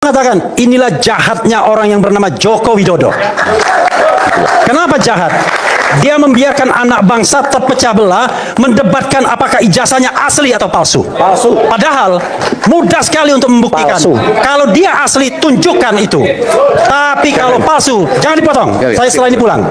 Mengatakan inilah jahatnya orang yang bernama Joko Widodo. Kenapa jahat? Dia membiarkan anak bangsa terpecah belah, mendebatkan apakah ijazahnya asli atau palsu. Padahal mudah sekali untuk membuktikan. Kalau dia asli, tunjukkan itu. Tapi kalau palsu, jangan dipotong. Saya setelah ini pulang.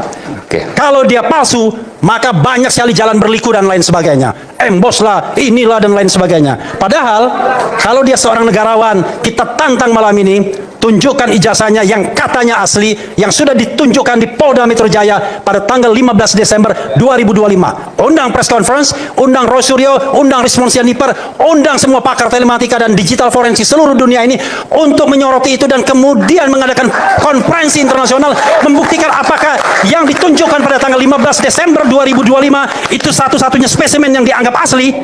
Kalau dia palsu, maka banyak sekali jalan berliku dan lain sebagainya. Embos lah, inilah dan lain sebagainya. Padahal kalau dia seorang negarawan, kita tantang malam ini, tunjukkan ijazahnya yang katanya asli, yang sudah ditunjukkan di Polda Metro Jaya pada tanggal 15 Desember 2025. Undang press conference, undang Roy Suryo, undang Rismon Sianiper, undang semua pakar telematika dan digital forensik seluruh dunia ini untuk menyoroti itu dan kemudian mengadakan konferensi internasional membuktikan apakah yang ditunjukkan pada tanggal 15 Desember 2025 itu satu-satunya spesimen yang dianggap asli.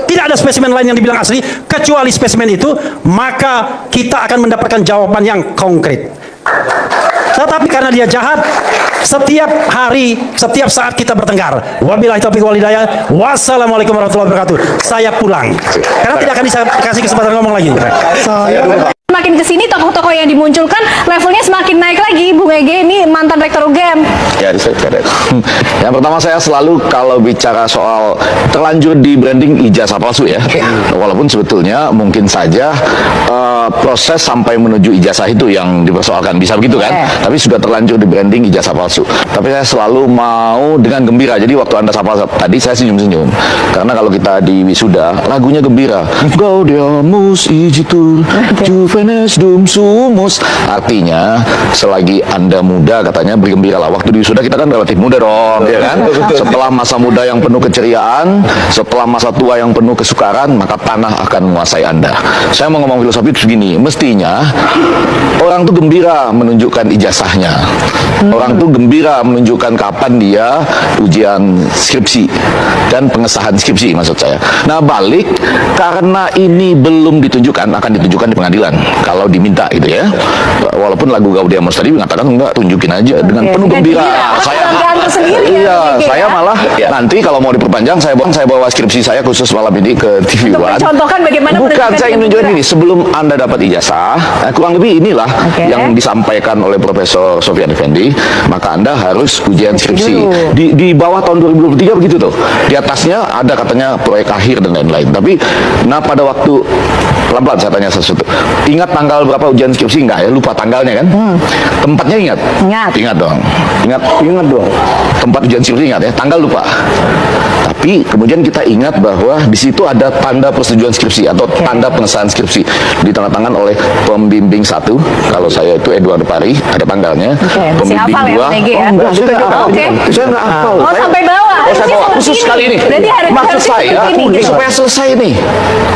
Tidak ada spesimen lain yang dibilang asli kecuali spesimen itu, maka kita akan mendapatkan jawaban yang konkret. Tetapi karena dia jahat, setiap hari, setiap saat kita bertengkar. Wabillahi taufiq wal hidayah. Wassalamualaikum warahmatullahi wabarakatuh. Saya pulang. Karena tidak akan dikasih kesempatan ngomong lagi. Makin kesini tokoh-tokoh yang dimunculkan levelnya semakin naik lagi. Bu Ege ini mantan rektor UGM. Ya, yang pertama saya selalu kalau bicara soal terlanjur di branding ijazah palsu ya. Walaupun sebetulnya mungkin saja proses sampai menuju ijazah itu yang dipersoalkan, bisa begitu kan? Tapi sudah terlanjur di branding ijazah palsu. Tapi saya selalu mau dengan gembira. Jadi waktu Anda sapa tadi saya senyum-senyum. Karena kalau kita di wisuda lagunya gembira. Gaudiamus igitur juvenes dum sumus. Artinya selagi Anda muda katanya bergembiralah. Waktu di wisuda kita kan relatif muda dong, ya kan? Setelah masa muda yang penuh keceriaan, setelah masa tua yang penuh kesukaran, maka tanah akan menguasai Anda. Saya mau ngomong filosofi begini, mestinya orang tuh gembira menunjukkan ijazahnya. Orang tuh gembira menunjukkan kapan dia ujian skripsi dan pengesahan skripsi maksud saya. Nah balik, karena ini belum ditunjukkan, akan ditunjukkan di pengadilan kalau diminta gitu ya. Walaupun lagu Gaudiamus tadi mengatakan enggak, tunjukin aja dengan penuh gembira. Saya malah nanti kalau mau diperpanjang saya bawa skripsi saya khusus malam ini ke TV One. Contohkan bagaimana. Bukan, saya ingin menunjukkan ini sebelum Anda dapat ijazah, kurang lebih inilah yang disampaikan oleh Profesor Sofyan Effendi, maka Anda harus ujian skripsi. Di bawah tahun 2023 begitu tuh. Di atasnya ada katanya proyek akhir dan lain-lain. Tapi nah pada waktu pelan-pelan saya tanya sesuatu. Ingat tanggal berapa ujian skripsi enggak ya? Lupa tanggalnya kan? Tempatnya ingat? Ingat dong. Ingat dong. Tempat ujian skripsi ingat ya? Tanggal lupa. Tapi kemudian kita ingat bahwa di situ ada tanda persetujuan skripsi atau tanda pengesahan skripsi ditandatangan oleh pembimbing 1. Kalau saya itu Edward Pari, ada tanggalnya. Pembimbing 2. Saya nggak hafal. Oh, sampai bawah. Saya bawa khusus kali ini. Maksud saya supaya selesai nih.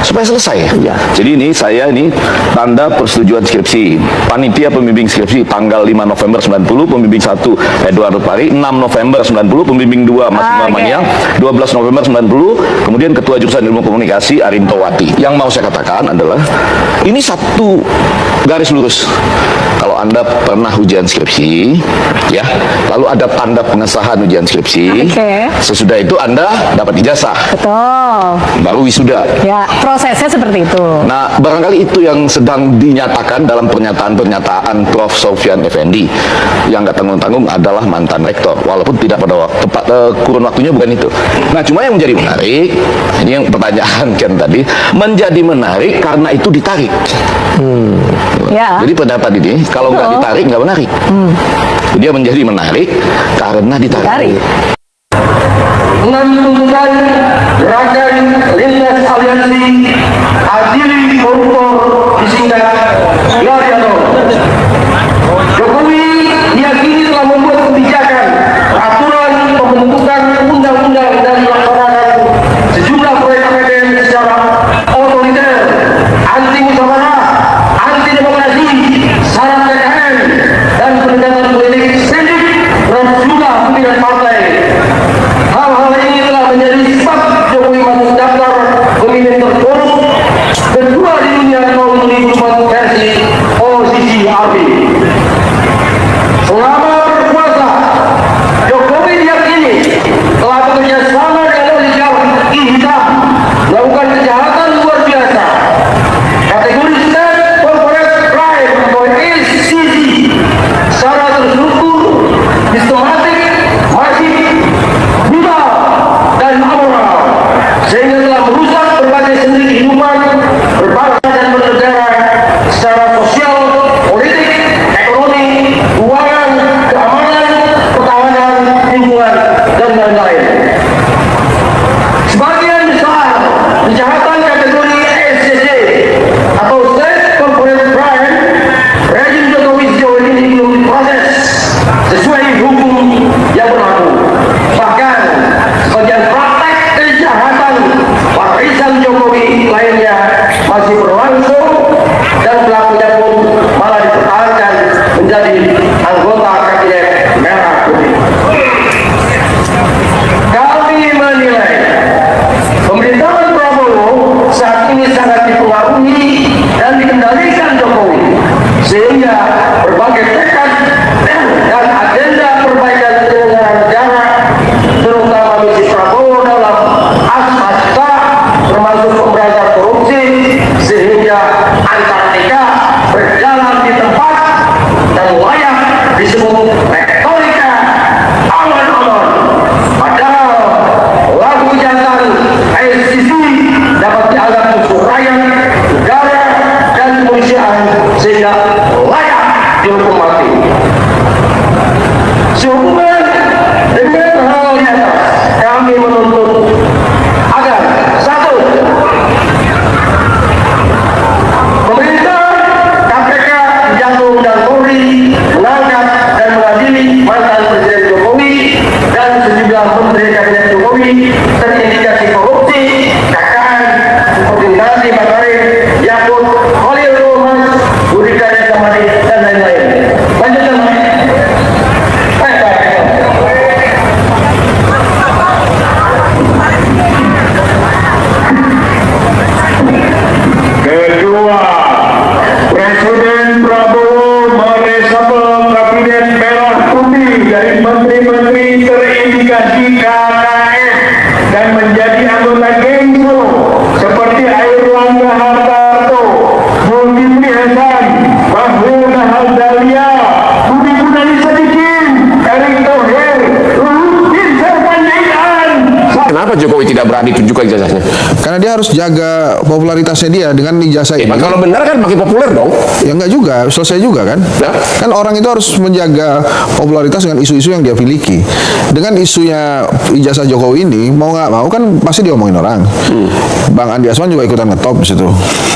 Supaya selesai. Ya. Jadi ini saya ini tanda persetujuan skripsi. Panitia pembimbing skripsi tanggal 5 November 90, pembimbing 1 Edward Pari, 6 November 90, pembimbing 2 Mas Mamania, 12 November 90, kemudian Ketua Jurusan Ilmu Komunikasi Arinto Wati. Yang mau saya katakan adalah ini satu garis lurus. Kalau Anda pernah ujian skripsi, ya, lalu ada tanda pengesahan ujian skripsi, sesudah itu Anda dapat ijazah. Betul. Baru wisuda. Ya, prosesnya seperti itu. Nah, barangkali itu yang sedang dinyatakan dalam pernyataan-pernyataan Prof. Sofyan Effendi yang nggak tanggung-tanggung adalah mantan rektor, walaupun tidak pada kurun waktunya bukan itu. Nah, cuma yang menjadi menarik, ini yang pertanyaan kan tadi, menjadi menarik karena itu ditarik. Jadi pendapat ini kalau nggak ditarik nggak menarik. Dia menjadi menarik karena ditarik. Menentukan gerakan lintas aliansi adili koruptor disingkat Gladiator. Jokowi diyakini telah membuat kebijakan, peraturan, pembentukan undang-undang dan melaksanakan sejumlah proyek APBN secara otoriter, anti musyawarah, anti demokrasi, syarat PKN dan pendekatan politik sendik terhadap jumlah pimpinan partai. Hal-hal ini telah menjadi sebab Jokowi masuk daftar pemimpin terburuk kedua di dunia tahun 2004 versi OCCRP. Selama berkuasa, Jokowi diyakini telah bekerja sama dengan oligarki hitam melakukan kejahatan luar biasa. Kategori state corporate crime dan layak disebut retorika alon-alon. Padahal lagu jantan ICC dapat dianggap musuh rakyat, negara, dan kepolisian sehingga layak dihukum mati. Sehubungan dengan hal yang kami menuntut agar satu, pemerintah KPK Kejaksaan dan Polri mengangkat dan mengadili mantan Presiden Jokowi dan sejumlah menteri kabinet Jokowi terindikasi korupsi, KKN seperti Nasi Makarim, Yakut, Khalil Romas, Budi Karya Samadi, dan lain-lain. Lanjutkan, Mas. Kedua, Presiden Prabowo meresapel kabinet merah putih dari menteri-menteri terindikasi KKN dan menjadi anggota Gengso seperti Airlangga Hartarto, Zulkifli Hasan, Bahlil Nahardaya, Budi Gunadi Sadikin, Erick Thohir, Luhut Bin Sarpanjaitan. Kenapa Jokowi tidak berani tunjukkan ijazahnya? Karena dia harus jaga popularitasnya dia dengan ijazah ini. Kalau benar kan makin populer dong. Ya enggak juga, selesai juga kan? Ya. Kan orang itu harus menjaga popularitas dengan isu-isu yang dia miliki. Dengan isunya ijazah Jokowi ini, mau nggak mau kan pasti diomongin orang. Bang Andi Asman juga ikutan ngetop di situ.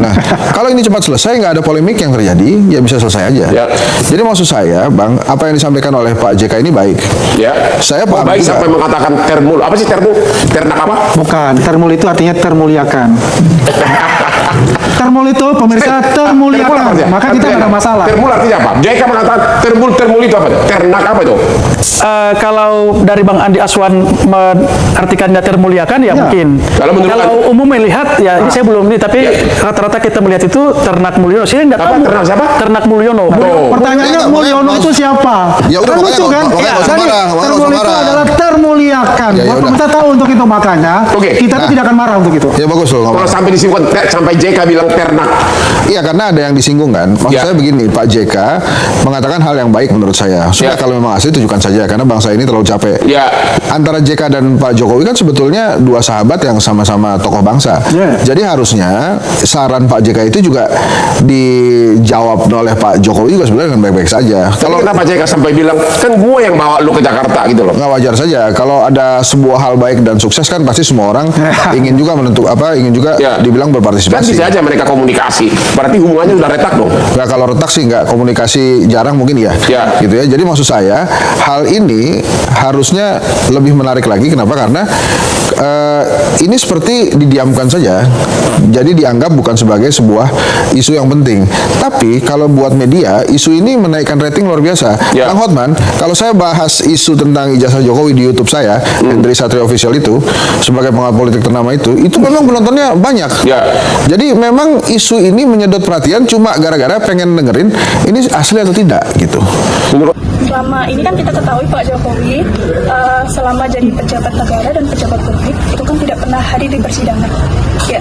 Nah, kalau ini cepat selesai, nggak ada polemik yang terjadi, ya bisa selesai aja. Ya. Jadi maksud saya, Bang, apa yang disampaikan oleh Pak JK ini baik. Ya. Saya paham baik juga. sampai mengatakan termul. Apa sih termul? Ternak apa? Bukan, termul itu artinya termuliakan. Termul itu pemirsa termuliakan, maka kita nggak ada masalah. Termul artinya apa? JK mengatakan termul itu apa? Ternak apa itu? Kalau dari Bang Andi Aswan mengartikannya termuliakan ya, mungkin. Kalau menurut umum melihat ya ini saya belum ini, tapi rata-rata kita melihat itu Ternak Mulyono. Saya nggak tahu. Ternak siapa? Ternak Mulyono. Pertanyaannya Mulyono itu siapa? Ya udah, Kan makanya lucu kan? nggak usah Jadi marah, nggak usah termul itu marah. adalah termuliakan. Ya udah. Kita tahu untuk itu, makanya Oke. kita tuh tidak akan marah untuk itu. Ya bagus loh. nggak Kalau apa-apa. sampai disinggung sampai JK bilang ternak. Iya, karena ada yang disinggung kan. Maksud Ya. saya begini, Pak JK mengatakan hal yang baik menurut saya. Sudah Ya. kalau memang asli tunjukkan saja, karena bangsa ini terlalu capek. Ya. Antara JK dan Pak Jokowi kan sebetulnya dua sahabat yang sama-sama tokoh bangsa. Ya. Jadi harusnya saran Pak JK itu juga dijawab oleh Pak Jokowi juga sebenarnya dengan baik-baik saja. Kalau kenapa JK sampai bilang kan gue yang bawa lu ke Jakarta gitu loh? Nggak wajar saja kalau ada sebuah hal baik dan sukses kan pasti semua orang ingin juga ingin juga Ya. dibilang Kan berpartisipasi. bisa aja mereka komunikasi. Berarti hubungannya udah retak dong. Nggak, kalau retak sih nggak, komunikasi jarang mungkin ya. Ya. Gitu ya. Jadi maksud saya hal ini harusnya lebih menarik lagi. Kenapa? Karena ini seperti didiamkan saja. Jadi dianggap bukan sebagai sebuah isu yang penting. Tapi kalau buat media, isu ini menaikkan rating luar biasa. Ya. Kang Hotman, kalau saya bahas isu tentang ijazah Jokowi di YouTube saya, Hendri Satrio Official itu, sebagai pengawal politik ternama itu memang penontonnya banyak. Ya. Jadi memang isu ini menyedot perhatian cuma gara-gara pengen dengerin ini asli atau tidak gitu. Menurut Selama ini kan kita ketahui Pak Jokowi selama jadi pejabat negara dan pejabat publik itu kan tidak pernah hadir di persidangan. Ya,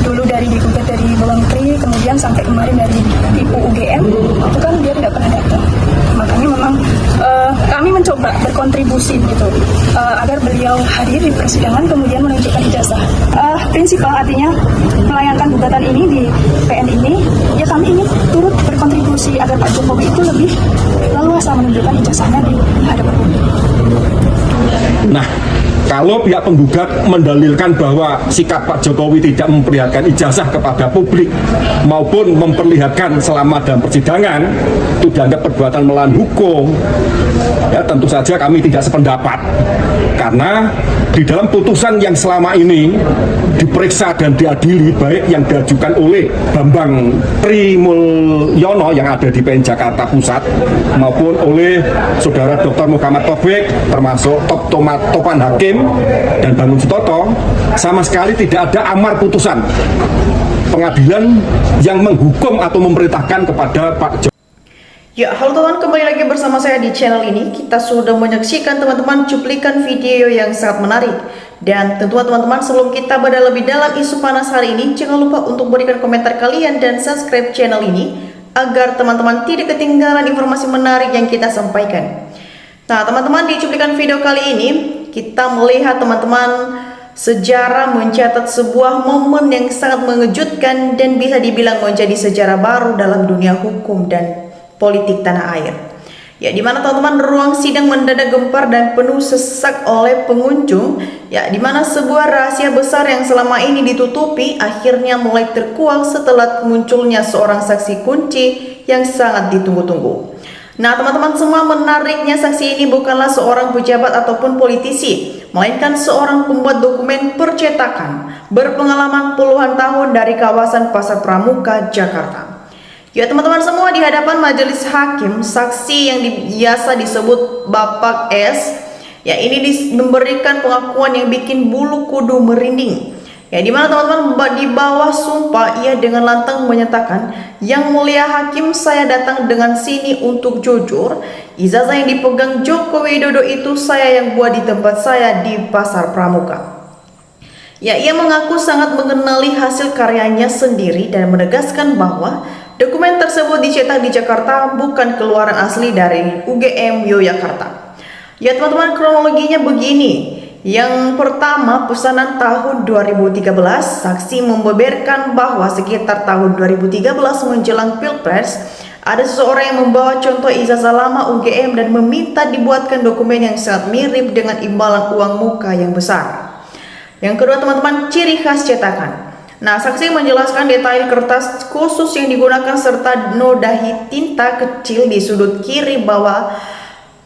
dulu dari digugat dari Bawang Menteri, kemudian sampai kemarin dari Ibu UGM, itu kan dia tidak pernah datang. Makanya memang kami mencoba berkontribusi gitu agar beliau hadir di persidangan kemudian menunjukkan ijazah. Prinsipal artinya melayangkan gugatan ini di PN ini, ya kami ingin turut berkontribusi agar Pak Jokowi itu lebih leluasa menunjukkan ijazahnya di hadapan publik. Nah, kalau pihak penggugat mendalilkan bahwa sikap Pak Jokowi tidak memperlihatkan ijazah kepada publik maupun memperlihatkan selama dalam persidangan itu dianggap perbuatan melawan hukum, ya tentu saja kami tidak sependapat. Karena di dalam putusan yang selama ini diperiksa dan diadili baik yang diajukan oleh Bambang Trimulyono yang ada di PN Jakarta Pusat maupun oleh Saudara Dr. Muhammad Taufik termasuk Topan Hakim dan Bangun Sutoto, sama sekali tidak ada amar putusan pengadilan yang menghukum atau memerintahkan kepada Pak Jokowi. Ya, halo teman, kembali lagi bersama saya di channel ini. Kita sudah menyaksikan teman-teman cuplikan video yang sangat menarik. Dan tentu teman-teman, sebelum kita bedah lebih dalam isu panas hari ini, jangan lupa untuk berikan komentar kalian dan subscribe channel ini agar teman-teman tidak ketinggalan informasi menarik yang kita sampaikan. Nah, teman-teman, di cuplikan video kali ini kita melihat teman-teman sejarah mencatat sebuah momen yang sangat mengejutkan dan bisa dibilang menjadi sejarah baru dalam dunia hukum dan politik tanah air. Ya, di mana teman-teman ruang sidang mendadak gempar dan penuh sesak oleh pengunjung. Ya, di mana sebuah rahasia besar yang selama ini ditutupi akhirnya mulai terkuak setelah munculnya seorang saksi kunci yang sangat ditunggu-tunggu. Nah, teman-teman semua, menariknya saksi ini bukanlah seorang pejabat ataupun politisi, melainkan seorang pembuat dokumen percetakan berpengalaman puluhan tahun dari kawasan Pasar Pramuka, Jakarta. Ya, teman-teman semua, di hadapan majelis hakim, saksi yang biasa disebut Bapak S, ya, ini memberikan pengakuan yang bikin bulu kudu merinding. Ya, di mana teman-teman di bawah sumpah ia dengan lantang menyatakan, "Yang mulia hakim, saya datang dengan sini untuk jujur. Ijazah yang dipegang Joko Widodo itu saya yang buat di tempat saya di Pasar Pramuka." Ya, ia mengaku sangat mengenali hasil karyanya sendiri dan menegaskan bahwa dokumen tersebut dicetak di Jakarta, bukan keluaran asli dari UGM Yogyakarta. Ya, teman-teman, kronologinya begini. Yang pertama, pesanan tahun 2013, saksi membeberkan bahwa sekitar tahun 2013 menjelang Pilpres, ada seseorang yang membawa contoh ijazah lama UGM dan meminta dibuatkan dokumen yang sangat mirip dengan imbalan uang muka yang besar. Yang kedua, teman-teman, ciri khas cetakan. Nah, saksi menjelaskan detail kertas khusus yang digunakan serta nodahi tinta kecil di sudut kiri bawah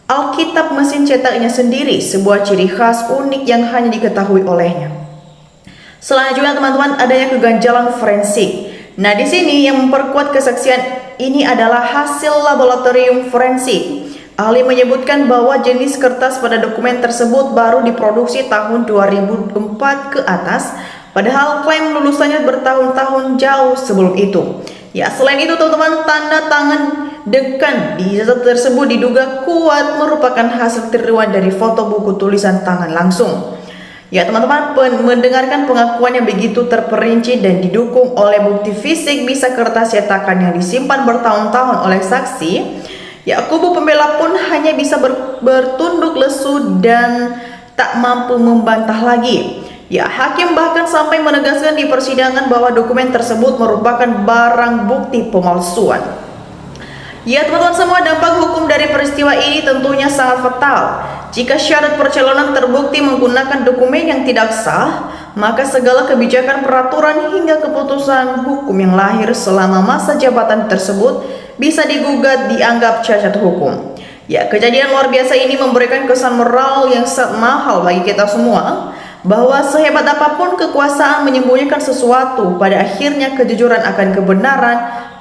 Alkitab mesin cetaknya sendiri, sebuah ciri khas unik yang hanya diketahui olehnya. Selanjutnya, teman-teman, adanya keganjalan forensik. Nah, di sini yang memperkuat kesaksian ini adalah hasil laboratorium forensik. Ahli menyebutkan bahwa jenis kertas pada dokumen tersebut baru diproduksi tahun 2004 ke atas, padahal klaim lulusannya bertahun-tahun jauh sebelum itu. Ya, selain itu, teman-teman, tanda tangan dekan di ijazah tersebut diduga kuat merupakan hasil tiruan dari foto buku tulisan tangan langsung. Ya, teman-teman, mendengarkan pengakuan yang begitu terperinci dan didukung oleh bukti fisik bisa kertas cetakan yang disimpan bertahun-tahun oleh saksi, ya, kubu pembela pun hanya bisa bertunduk lesu dan tak mampu membantah lagi. Ya, hakim bahkan sampai menegaskan di persidangan bahwa dokumen tersebut merupakan barang bukti pemalsuan. Ya, teman-teman semua, dampak hukum dari peristiwa ini tentunya sangat fatal. Jika syarat percalonan terbukti menggunakan dokumen yang tidak sah, maka segala kebijakan, peraturan hingga keputusan hukum yang lahir selama masa jabatan tersebut bisa digugat dianggap cacat hukum. Ya, kejadian luar biasa ini memberikan kesan moral yang sangat mahal bagi kita semua, bahwa sehebat apapun kekuasaan menyembunyikan sesuatu, pada akhirnya kejujuran akan kebenaran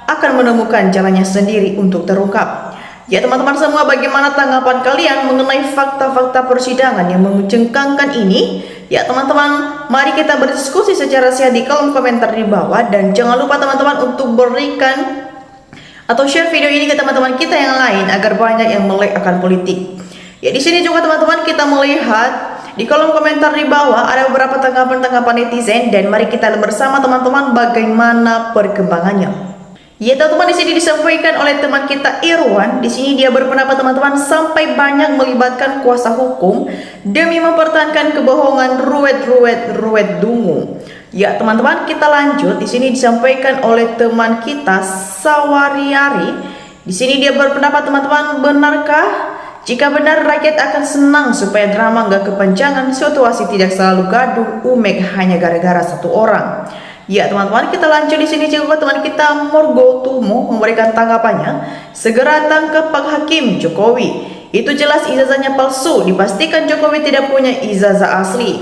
akan menemukan jalannya sendiri untuk terungkap. Ya, teman-teman semua, bagaimana tanggapan kalian mengenai fakta-fakta persidangan yang mencengkangkan ini? Ya, teman-teman, mari kita berdiskusi secara sehat di kolom komentar di bawah, dan jangan lupa teman-teman untuk berikan atau share video ini ke teman-teman kita yang lain agar banyak yang melek akan politik. Ya, di sini juga teman-teman kita melihat di kolom komentar di bawah ada beberapa tanggapan-tanggapan netizen, dan mari kita lihat bersama teman-teman bagaimana perkembangannya. Ya, teman-teman, di sini disampaikan oleh teman kita Irwan. Di sini dia berpendapat, teman-teman, sampai banyak melibatkan kuasa hukum demi mempertahankan kebohongan ruwet dungu. Ya, teman-teman, kita lanjut. Di sini disampaikan oleh teman kita Sawariari. Di sini dia berpendapat, teman-teman, benarkah? Jika benar, rakyat akan senang supaya drama nggak kepanjangan, situasi tidak selalu gaduh, umek hanya gara-gara satu orang. Ya, teman-teman, kita lanjut. Di sini juga teman kita Morgo Tumo memberikan tanggapannya. Segera tangkap Pak Hakim Jokowi. Itu jelas ijazahnya palsu. Dipastikan Jokowi tidak punya ijazah asli.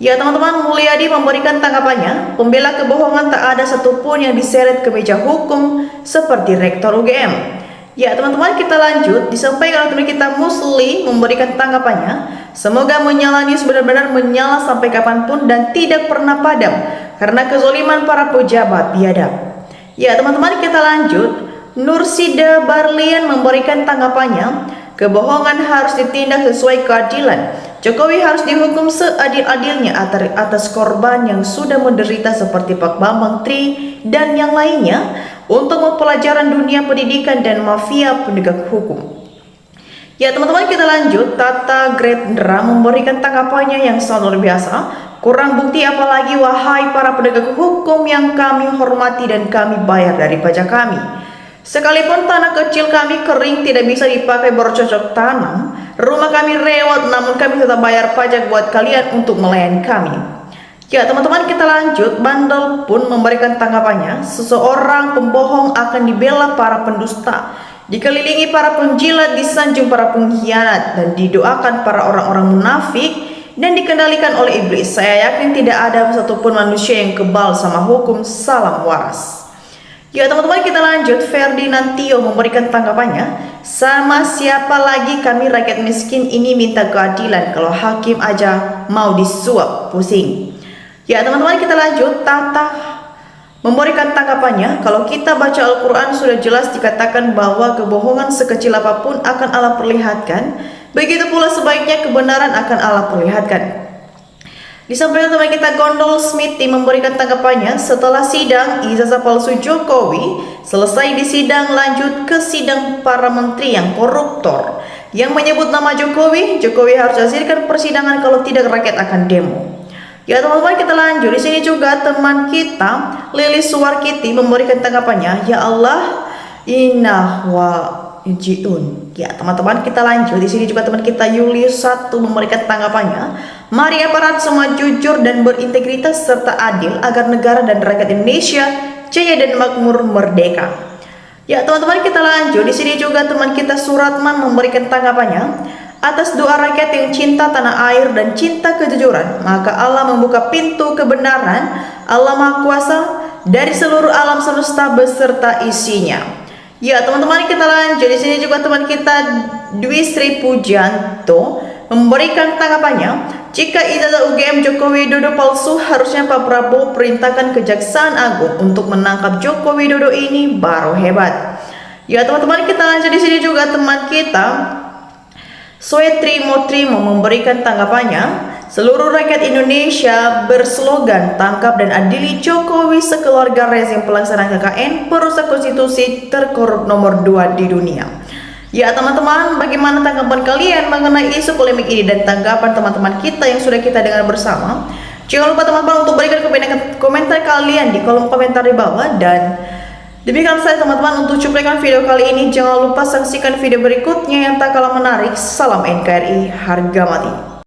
Ya, teman-teman, Mulyadi memberikan tanggapannya. Pembela kebohongan tak ada satupun yang diseret ke meja hukum seperti Rektor UGM. Ya, teman-teman, kita lanjut. Disampaikan oleh teman kita Musli memberikan tanggapannya. Semoga menyala news benar-benar menyala sampai kapanpun dan tidak pernah padam karena kezoliman para pejabat biadab. Ya, teman-teman, kita lanjut. Nursida Barlian memberikan tanggapannya. Kebohongan harus ditindak sesuai keadilan. Jokowi harus dihukum seadil-adilnya atas korban yang sudah menderita seperti Pak Bambang Tri dan yang lainnya. untuk mempelajaran dunia pendidikan dan mafia penegak hukum. Ya teman-teman, kita lanjut. Tata Gretendra memberikan tanggapannya yang sangat luar biasa. Kurang bukti apalagi wahai para penegak hukum yang kami hormati dan kami bayar dari pajak kami. Sekalipun tanah kecil kami kering tidak bisa dipakai bercocok tanam, rumah kami rewat namun kami tetap bayar pajak buat kalian untuk melayani kami. Ya teman-teman, kita lanjut. Bandel pun memberikan tanggapannya. Seseorang pembohong akan dibela para pendusta, dikelilingi para penjilat, disanjung para pengkhianat, dan didoakan para orang-orang munafik, dan dikendalikan oleh iblis. Saya yakin tidak ada satupun manusia yang kebal sama hukum. Salam waras. Ya teman-teman, kita lanjut. Ferdinand Tio memberikan tanggapannya. Sama siapa lagi kami rakyat miskin ini minta keadilan kalau hakim aja mau disuap, pusing. Ya teman-teman, kita lanjut. Tata memberikan tanggapannya. Kalau kita baca Al-Quran sudah jelas dikatakan bahwa kebohongan sekecil apapun akan Allah perlihatkan. Begitu pula sebaiknya kebenaran akan Allah perlihatkan. Disampaikan teman kita Gondol Smithy memberikan tanggapannya. Setelah sidang ijazah palsu Jokowi selesai di sidang, lanjut ke sidang para menteri yang koruptor yang menyebut nama Jokowi. Jokowi harus hasilkan persidangan, kalau tidak rakyat akan demo. Ya teman-teman, kita lanjut. Di sini juga teman kita Lilis Suwarkiti memberikan tanggapannya. Ya Allah, inna wa jiun. Ya teman-teman, kita lanjut. Di sini juga teman kita Julius 1 memberikan tanggapannya. Mari aparat semua jujur dan berintegritas serta adil agar negara dan rakyat Indonesia jaya dan makmur merdeka. Ya teman-teman, kita lanjut. Di sini juga teman kita Suratman memberikan tanggapannya. Atas doa rakyat yang cinta tanah air dan cinta kejujuran, maka Allah membuka pintu kebenaran. Allah Maha Kuasa dari seluruh alam semesta beserta isinya. Ya teman-teman, kita lanjut. Di sini juga teman kita Dwi Sri Pujanto memberikan tanggapannya. Jika ijazah UGM Joko Widodo palsu, harusnya Pak Prabowo perintahkan Kejaksaan Agung untuk menangkap Joko Widodo ini, baru hebat. Ya teman-teman, kita lanjut. Di sini juga teman kita Soetrimo Trimo memberikan tanggapannya. Seluruh rakyat Indonesia berslogan tangkap dan adili Jokowi sekeluarga rezim pelaksana KKN perusak konstitusi terkorup nomor 2 di dunia. Ya teman-teman, bagaimana tanggapan kalian mengenai isu polemik ini dan tanggapan teman-teman kita yang sudah kita dengar bersama? Jangan lupa teman-teman untuk berikan komentar kalian di kolom komentar di bawah. Dan demikian saja teman-teman untuk cuplikan video kali ini. Jangan lupa saksikan video berikutnya yang tak kalah menarik. Salam NKRI, harga mati.